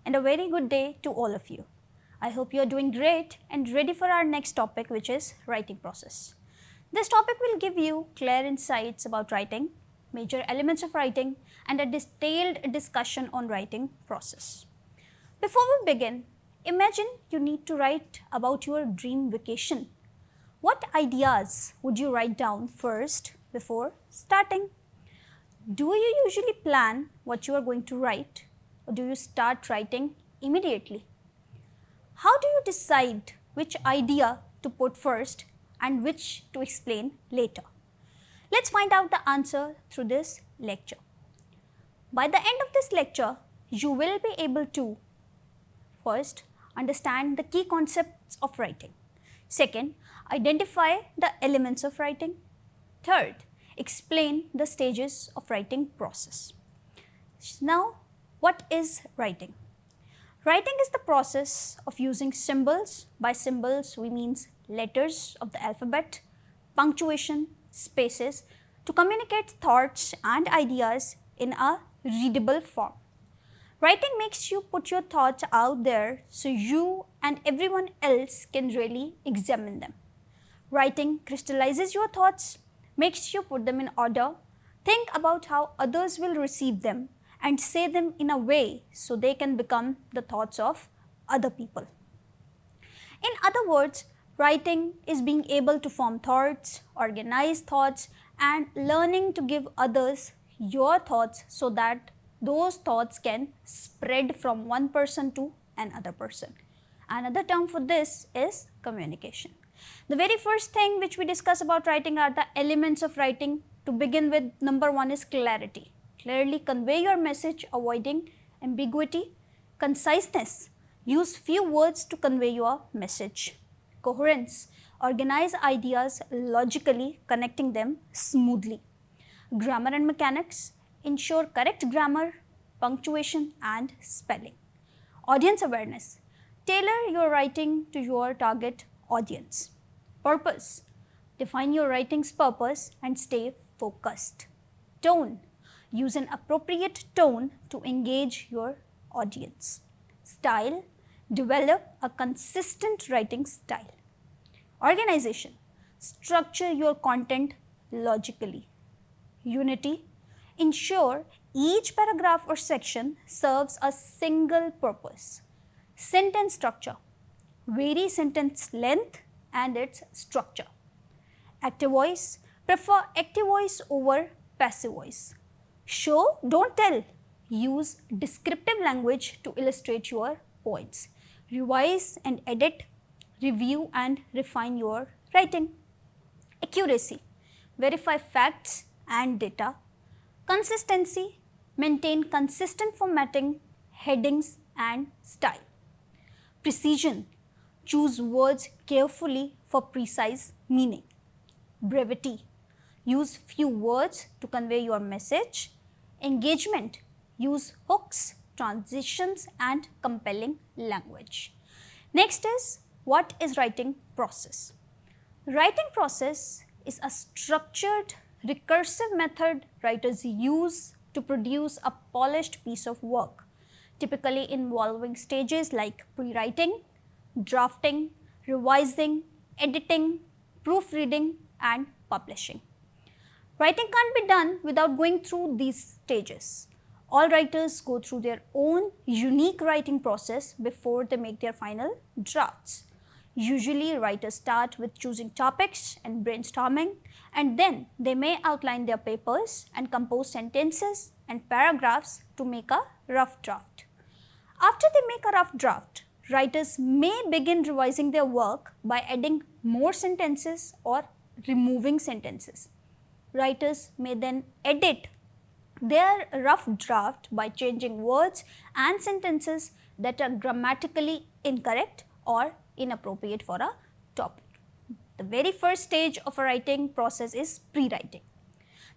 and a very good day to all of you. I hope you are doing great and ready for our next topic, which is writing process. This topic will give you clear insights about writing, major elements of writing, and a detailed discussion on writing process. Before we begin, imagine you need to write about your dream vacation. What ideas would you write down first before starting? Do you usually plan what you are going to write, or do you start writing immediately? How do you decide which idea to put first and which to explain later? Let's find out the answer through this lecture. By the end of this lecture, you will be able to first, understand the key concepts of writing. Second, identify the elements of writing. Third, explain the stages of writing process. Now, what is writing? Writing is the process of using symbols. By symbols, we mean letters of the alphabet, punctuation, spaces to communicate thoughts and ideas in a readable form. Writing makes you put your thoughts out there so you and everyone else can really examine them. Writing crystallizes your thoughts, makes you put them in order, think about how others will receive them, and say them in a way so they can become the thoughts of other people. In other words, writing is being able to form thoughts, organize thoughts, and learning to give others your thoughts so that those thoughts can spread from one person to another person. Another term for this is communication. The very first thing which we discuss about writing are the elements of writing. To begin with, number one is clarity. Clearly convey your message, avoiding ambiguity. Conciseness. Use few words to convey your message. Coherence. Organize ideas logically, connecting them smoothly. Grammar and mechanics. Ensure correct grammar, punctuation, and spelling. Audience awareness. Tailor your writing to your target audience. Purpose. Define your writing's purpose and stay focused. Tone. Use an appropriate tone to engage your audience. Style. Develop a consistent writing style. Organization. Structure your content logically. Unity. Ensure each paragraph or section serves a single purpose. Sentence structure. Vary sentence length and its structure. Active voice. Prefer active voice over passive voice. Show, don't tell. Use descriptive language to illustrate your points. Revise and edit, review and refine your writing. Accuracy. Verify facts and data. Consistency. Maintain consistent formatting, headings and style. Precision. Choose words carefully for precise meaning. Brevity. Use few words to convey your message. Engagement. Use hooks, transitions and compelling language. Next is, what is writing process? Writing process is a structured, recursive method writers use to produce a polished piece of work, typically involving stages like pre-writing, drafting, revising, editing, proofreading, and publishing. Writing can't be done without going through these stages. All writers go through their own unique writing process before they make their final drafts. Usually, writers start with choosing topics and brainstorming, and then they may outline their papers and compose sentences and paragraphs to make a rough draft. After they make a rough draft, writers may begin revising their work by adding more sentences or removing sentences. Writers may then edit their rough draft by changing words and sentences that are grammatically incorrect or inappropriate for a topic. The very first stage of a writing process is pre-writing.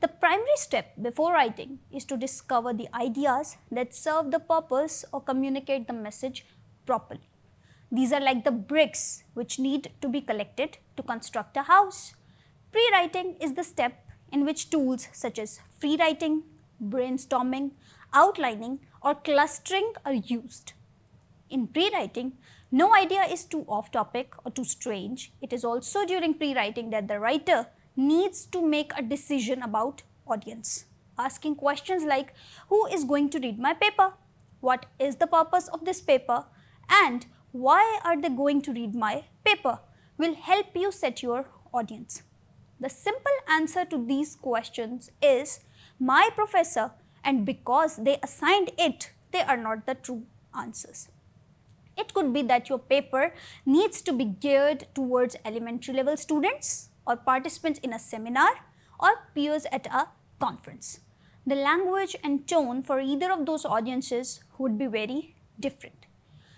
The primary step before writing is to discover the ideas that serve the purpose or communicate the message properly. These are like the bricks which need to be collected to construct a house. Pre-writing is the step in which tools such as free writing, brainstorming, outlining or clustering are used. In pre-writing, no idea is too off topic or too strange. It is also during pre-writing that the writer needs to make a decision about audience, asking questions like who is going to read my paper, what is the purpose of this paper, and why are they going to read my paper will help you set your audience. The simple answer to these questions is my professor, and because they assigned it, they are not the true answers. It could be that your paper needs to be geared towards elementary level students or participants in a seminar or peers at a conference. The language and tone for either of those audiences would be very different.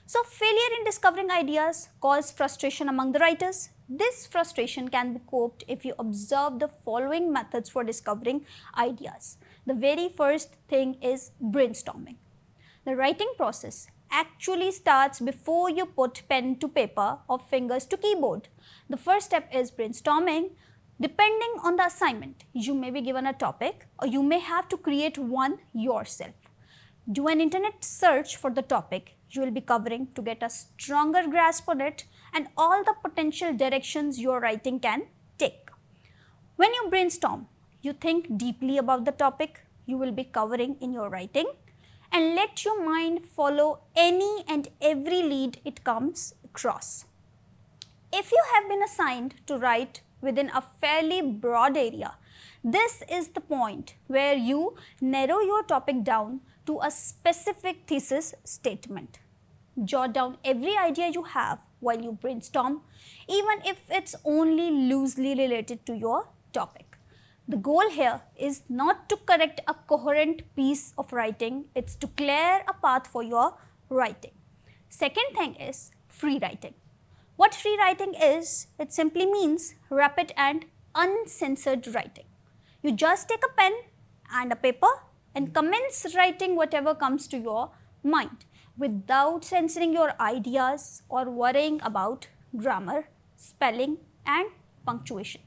So, failure in discovering ideas causes frustration among the writers. This frustration can be coped if you observe the following methods for discovering ideas. The very first thing is brainstorming. The writing process actually starts before you put pen to paper or fingers to keyboard. The first step is brainstorming. Depending on the assignment, you may be given a topic or you may have to create one yourself. Do an internet search for the topic you will be covering to get a stronger grasp on it and all the potential directions your writing can take. When you brainstorm, you think deeply about the topic you will be covering in your writing and let your mind follow any and every lead it comes across. If you have been assigned to write within a fairly broad area, this is the point where you narrow your topic down to a specific thesis statement. Jot down every idea you have while you brainstorm, even if it's only loosely related to your topic. The goal here is not to correct a coherent piece of writing, it's to clear a path for your writing. Second thing is free writing. What free writing is, it simply means rapid and uncensored writing. You just take a pen and a paper and commence writing whatever comes to your mind without censoring your ideas or worrying about grammar, spelling and punctuation.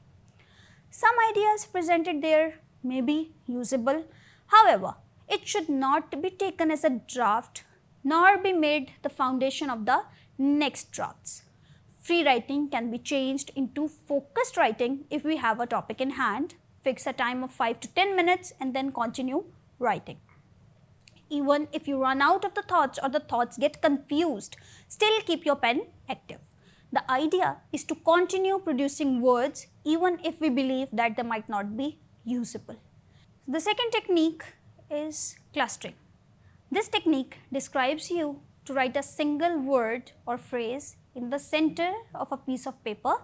Some ideas presented there may be usable, however, it should not be taken as a draft nor be made the foundation of the next drafts. Free writing can be changed into focused writing if we have a topic in hand, fix a time of 5 to 10 minutes and then continue writing. Even if you run out of the thoughts or the thoughts get confused, still keep your pen active. The idea is to continue producing words even if we believe that they might not be usable. The second technique is clustering. This technique describes you to write a single word or phrase in the center of a piece of paper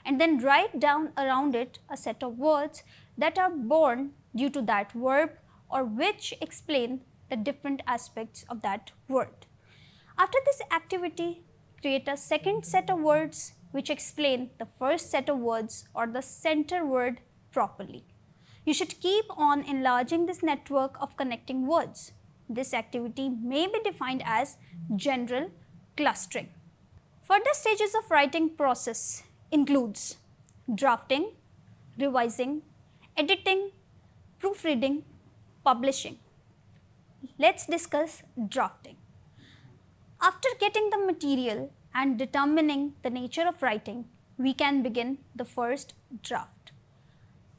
and then write down around it a set of words that are born due to that verb or which explain the different aspects of that word. After this activity, create a second set of words which explain the first set of words or the center word properly. You should keep on enlarging this network of connecting words. This activity may be defined as general clustering. Further stages of writing process includes drafting, revising, editing, proofreading, publishing. Let's discuss drafting. After getting the material and determining the nature of writing, we can begin the first draft.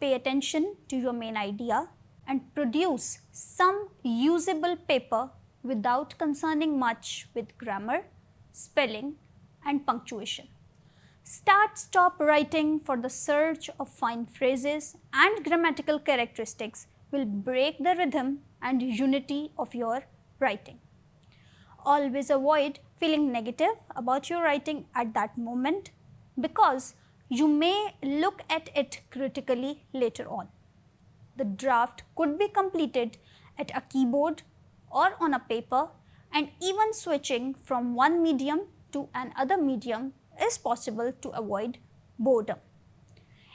Pay attention to your main idea and produce some usable paper without concerning much with grammar, spelling and punctuation. Start-stop writing for the search of fine phrases and grammatical characteristics will break the rhythm and unity of your writing. Always avoid feeling negative about your writing at that moment because you may look at it critically later on. The draft could be completed at a keyboard or on a paper, and even switching from one medium to another medium is possible to avoid boredom.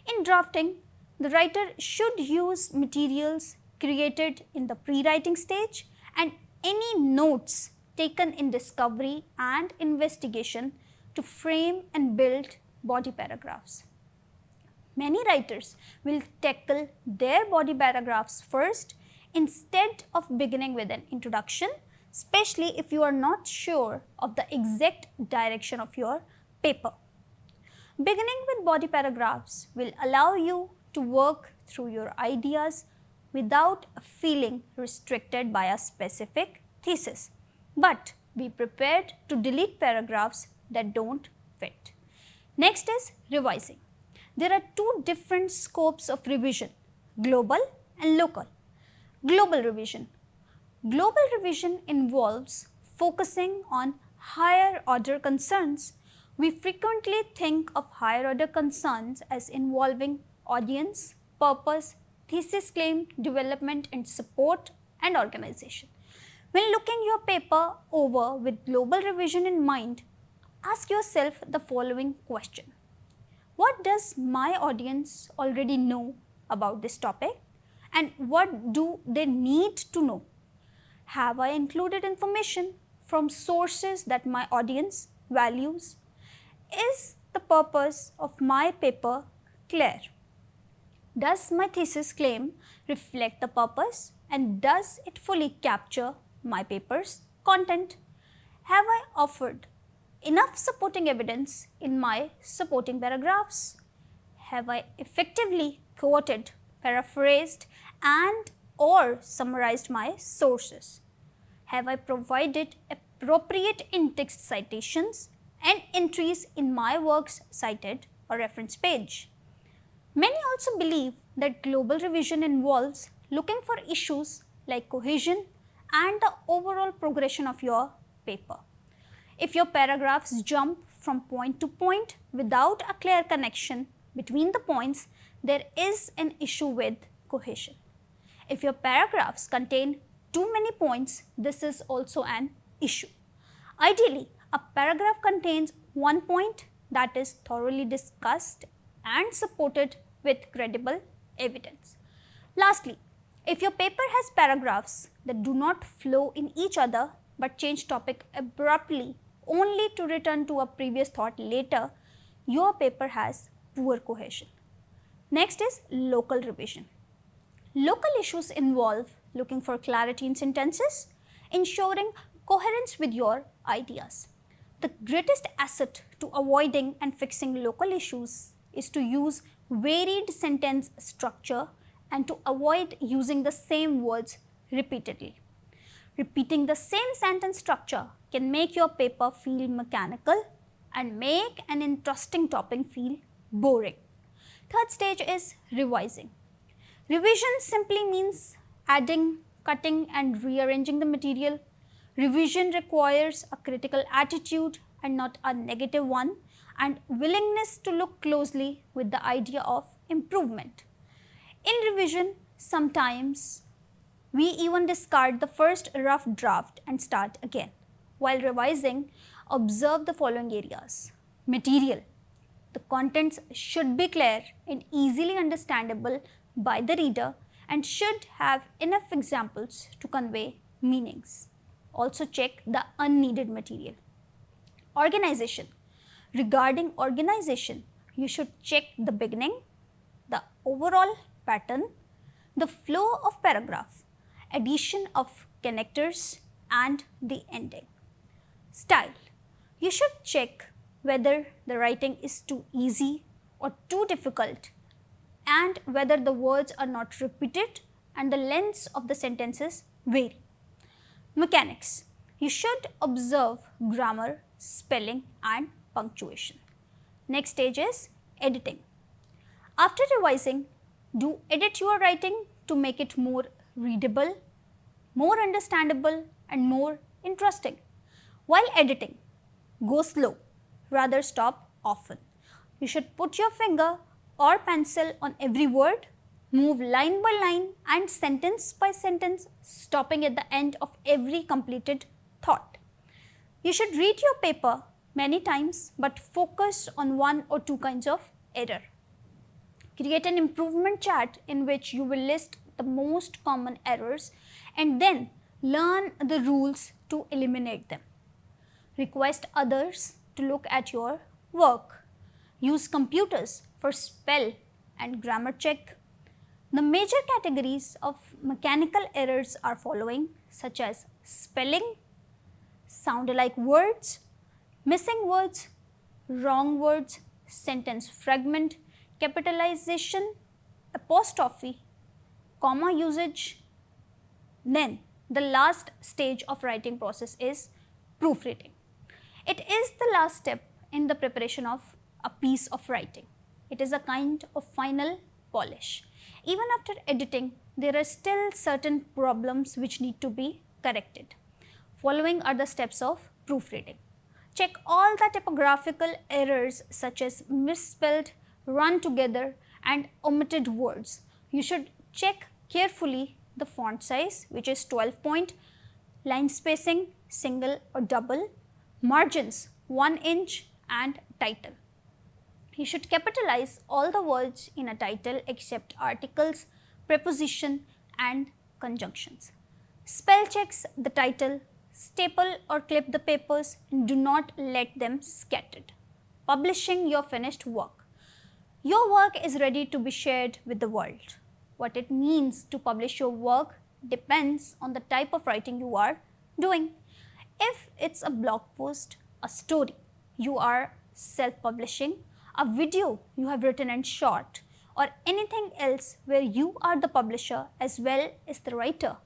In drafting, the writer should use materials created in the pre-writing stage and any notes taken in discovery and investigation to frame and build body paragraphs. Many writers will tackle their body paragraphs first instead of beginning with an introduction, especially if you are not sure of the exact direction of your paper. Beginning with body paragraphs will allow you to work through your ideas without feeling restricted by a specific thesis. But be prepared to delete paragraphs that don't fit. Next is revising. There are two different scopes of revision, global and local. Global revision. Global revision involves focusing on higher order concerns. We frequently think of higher order concerns as involving audience, purpose, thesis claim, development and support, and organization. When looking your paper over with global revision in mind, ask yourself the following question. What does my audience already know about this topic, and what do they need to know? Have I included information from sources that my audience values? Is the purpose of my paper clear? Does my thesis claim reflect the purpose, and does it fully capture my paper's content? Have I offered enough supporting evidence in my supporting paragraphs? Have I effectively quoted, paraphrased, and or summarized my sources? Have I provided appropriate in-text citations and entries in my works cited or reference page? Many also believe that global revision involves looking for issues like cohesion and the overall progression of your paper. If your paragraphs jump from point to point without a clear connection between the points, there is an issue with cohesion. If your paragraphs contain too many points, this is also an issue. Ideally, a paragraph contains one point that is thoroughly discussed and supported with credible evidence. Lastly, if your paper has paragraphs that do not flow in each other but change topic abruptly only to return to a previous thought later, your paper has poor cohesion. Next is local revision. Local issues involve looking for clarity in sentences, ensuring coherence with your ideas. The greatest asset to avoiding and fixing local issues is to use varied sentence structure and to avoid using the same words repeatedly. Repeating the same sentence structure can make your paper feel mechanical and make an interesting topic feel boring. Third stage is revising. Revision simply means adding, cutting and rearranging the material. Revision requires a critical attitude and not a negative one, and willingness to look closely with the idea of improvement. In revision, sometimes we even discard the first rough draft and start again. While revising, observe the following areas. Material. The contents should be clear and easily understandable by the reader and should have enough examples to convey meanings. Also check the unneeded material. Organization. Regarding organization, you should check the beginning, the overall pattern, the flow of paragraph, addition of connectors and the ending. Style. You should check whether the writing is too easy or too difficult and whether the words are not repeated and the lengths of the sentences vary. Mechanics. You should observe grammar, spelling and punctuation. Next stage is editing. After revising, do edit your writing to make it more readable, more understandable and more interesting. While editing, go slow, rather stop often. You should put your finger or pencil on every word, move line by line and sentence by sentence, stopping at the end of every completed thought. You should read your paper many times but focus on one or two kinds of error. Create an improvement chart in which you will list the most common errors and then learn the rules to eliminate them. Request others to look at your work. Use computers for spell and grammar check. The major categories of mechanical errors are following, such as spelling, sound alike words, missing words, wrong words, sentence fragment, capitalization, apostrophe, comma usage. Then the last stage of writing process is proofreading. It is the last step in the preparation of a piece of writing. It is a kind of final polish. Even after editing, there are still certain problems which need to be corrected. Following are the steps of proofreading. Check all the typographical errors such as misspelled, run together and omitted words. You should check carefully the font size, which is 12 point, line spacing, single or double, margins 1 inch and title. You should capitalize all the words in a title except articles, preposition and conjunctions. Spell checks the title, staple or clip the papers and do not let them scattered. Publishing your finished work. Your work is ready to be shared with the world. What it means to publish your work depends on the type of writing you are doing. If it's a blog post, a story, you are self-publishing, a video you have written and shot, or anything else where you are the publisher as well as the writer.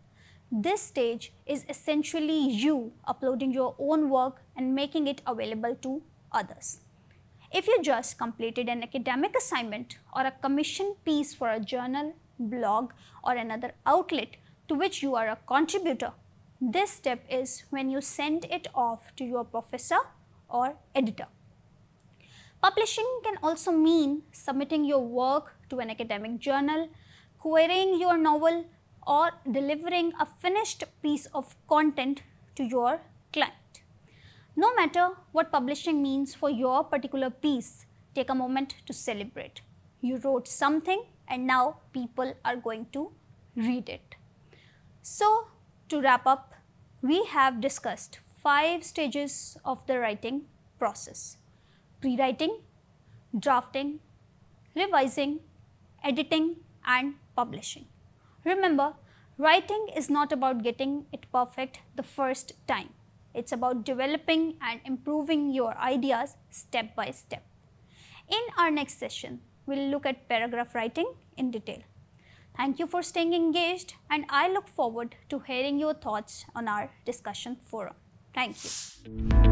This stage is essentially you uploading your own work and making it available to others. If you just completed an academic assignment or a commission piece for a journal, blog or another outlet to which you are a contributor, this step is when you send it off to your professor or editor. Publishing can also mean submitting your work to an academic journal, querying your novel, or delivering a finished piece of content to your client. No matter what publishing means for your particular piece, take a moment to celebrate. You wrote something and now people are going to read it. So, to wrap up, we have discussed 5 stages of the writing process: pre-writing, drafting, revising, editing and publishing. Remember, writing is not about getting it perfect the first time. It's about developing and improving your ideas step by step. In our next session, we'll look at paragraph writing in detail. Thank you for staying engaged and I look forward to hearing your thoughts on our discussion forum. Thank you.